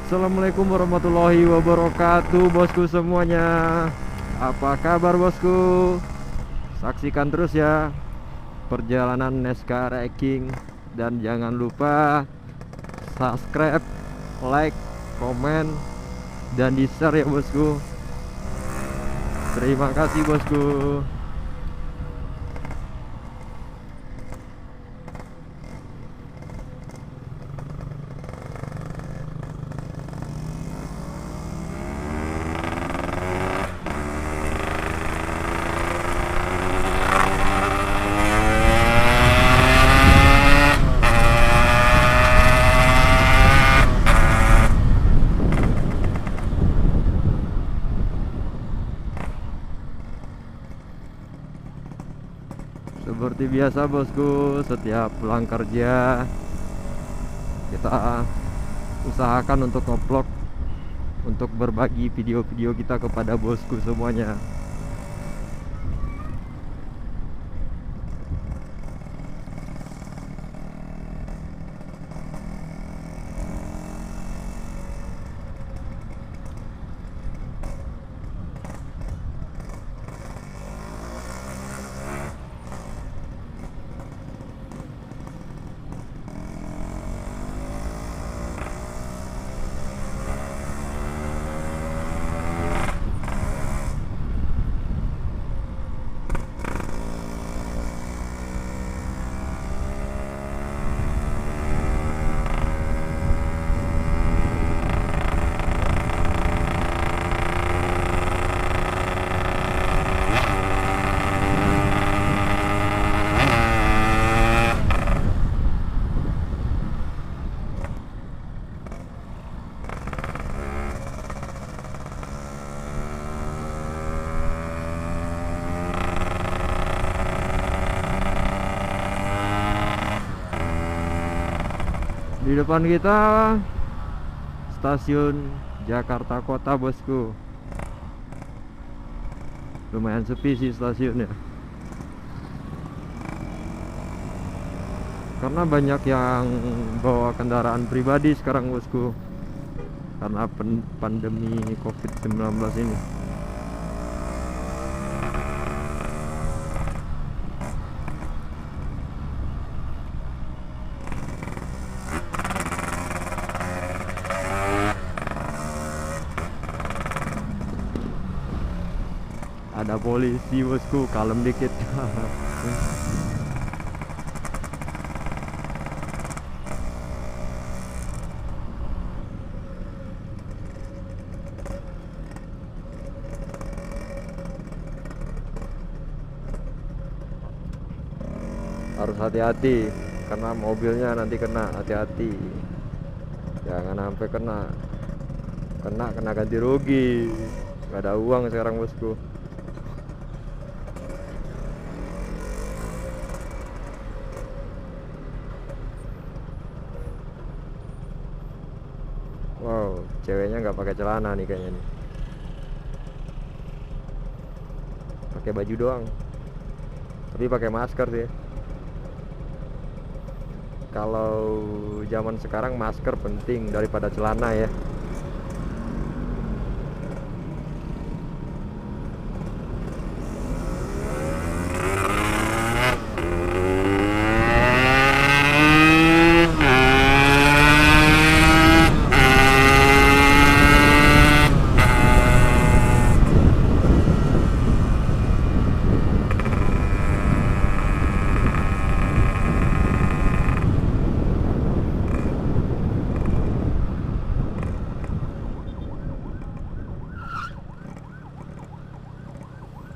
Assalamualaikum warahmatullahi wabarakatuh, bosku semuanya. Apa kabar, bosku? Saksikan terus ya perjalanan Neska Ranking, dan jangan lupa subscribe, like, komen, dan di share ya, bosku. Terima kasih, bosku. Seperti biasa, bosku, setiap pulang kerja kita usahakan untuk ngevlog, untuk berbagi video-video kita kepada bosku semuanya. Di depan kita stasiun Jakarta Kota, bosku. Lumayan sepi sih stasiunnya, karena banyak yang bawa kendaraan pribadi sekarang, bosku, karena pandemi COVID-19 ini. Ada polisi, bosku, kalem dikit. Harus hati-hati karena mobilnya nanti kena, hati-hati. Jangan sampai kena ganti rugi. Gak ada uang sekarang, bosku. Wow, ceweknya nggak pakai celana nih kayaknya nih. Pakai baju doang. Tapi pakai masker sih. Kalau zaman sekarang masker penting daripada celana ya.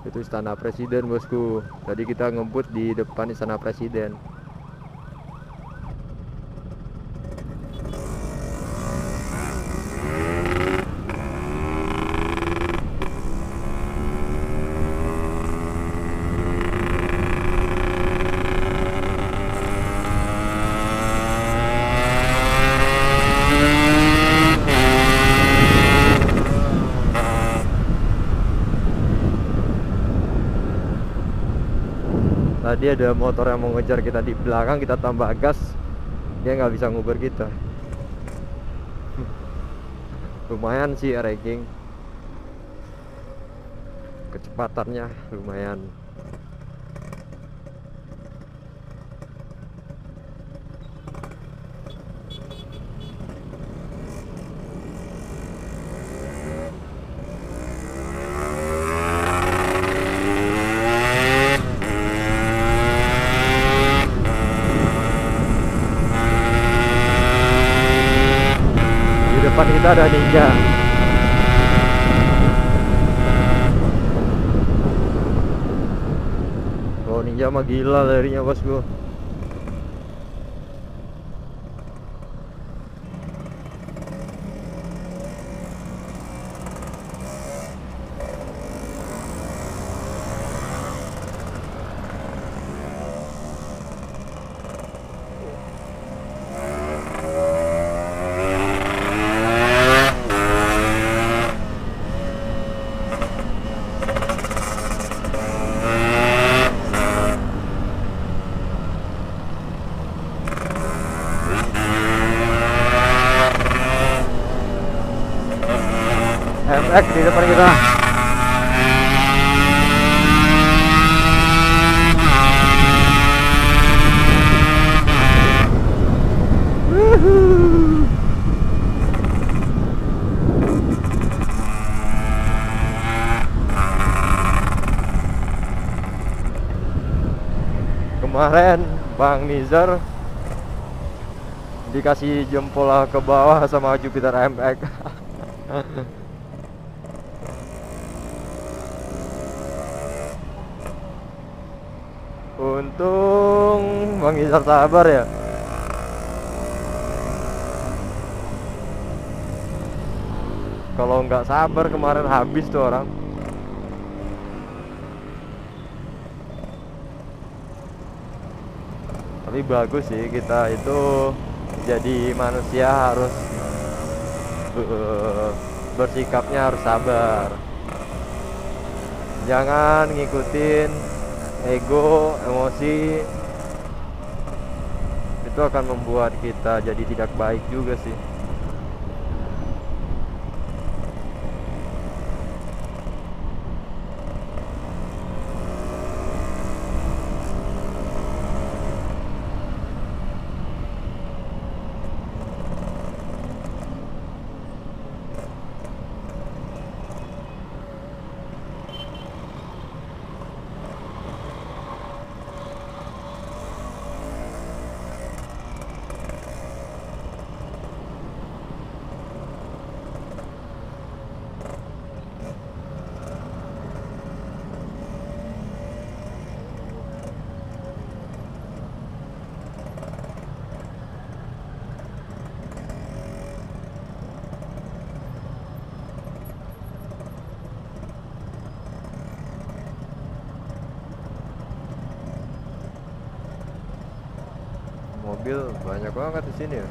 Itu Istana Presiden, bosku. Tadi kita ngebut di depan Istana Presiden. Tadi ada motor yang mau ngejar kita di belakang, kita tambah gas, dia nggak bisa nguber kita. lumayan sih ranking, kecepatannya lumayan. Di depan kita ada Ninja. Oh, Ninja mah gila larinya bosku. MX di depan kita. Wuhuu. Kemarin Bang Nizar dikasih jempol ke bawah sama Jupiter MX. Untung Bang Nizar sabar ya. Kalau nggak sabar kemarin habis tuh orang. Tapi bagus sih, kita itu jadi manusia harus bersikapnya harus sabar. Jangan ngikutin ego, emosi. Itu akan membuat kita jadi tidak baik juga sih. Mobil banyak banget di sini ya.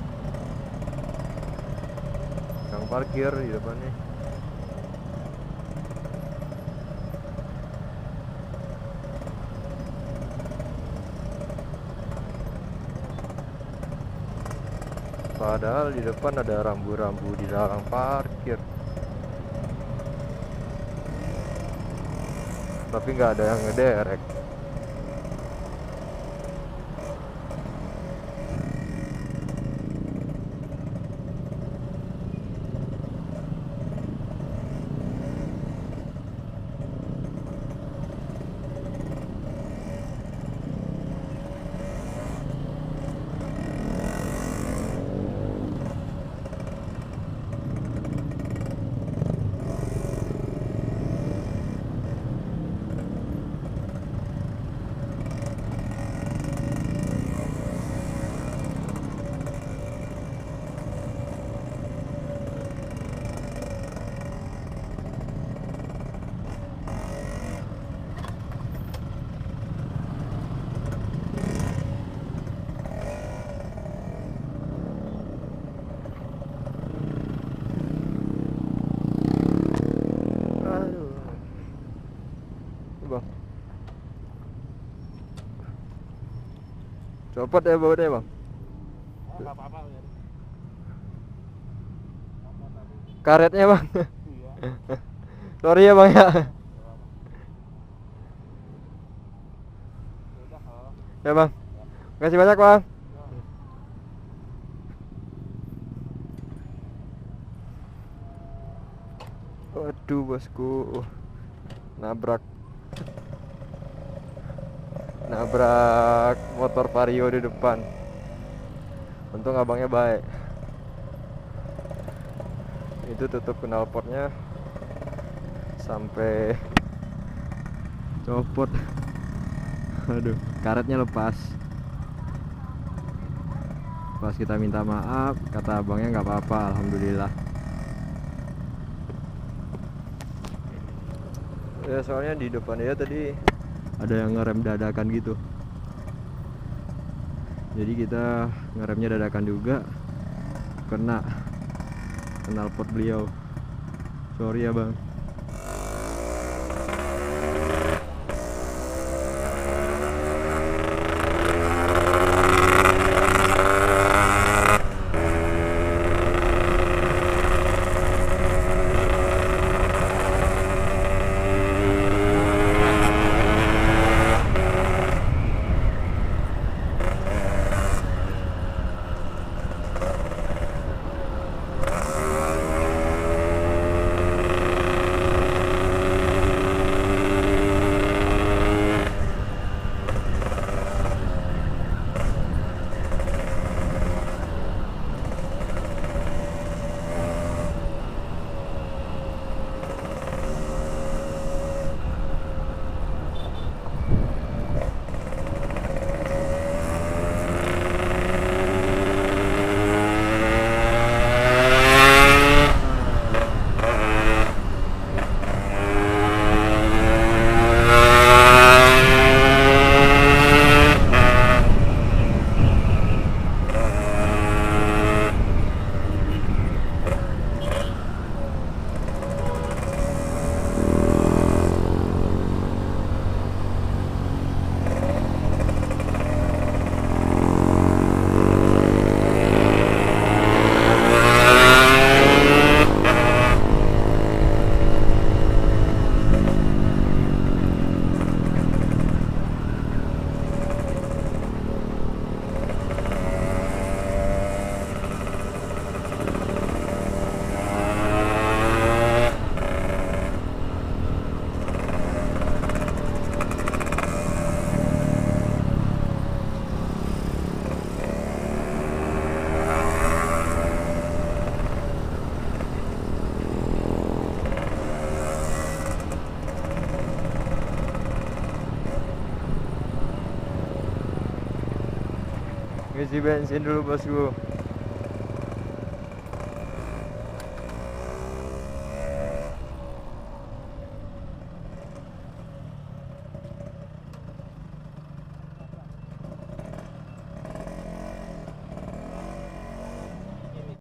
Yang parkir di depannya. Padahal di depan ada rambu-rambu di dalam parkir. Tapi nggak ada yang ngederek. Bang, copot ya bautnya bang. Apa-apa ya. karetnya bang. Iya. Sorry ya bang ya. Udah kalau. Ya bang, makasih banyak bang. Waduh bosku, nabrak nabrak motor Vario di depan. Untung abangnya baik. Itu tutup knalpotnya sampai copot. Aduh, karetnya lepas. Pas kita minta maaf, kata abangnya nggak apa-apa, alhamdulillah. Ya soalnya di depan dia tadi ada yang ngerem dadakan gitu. Jadi kita ngeremnya dadakan juga, kena knalpot beliau. Sorry ya bang. Ngisi bensin dulu bosku.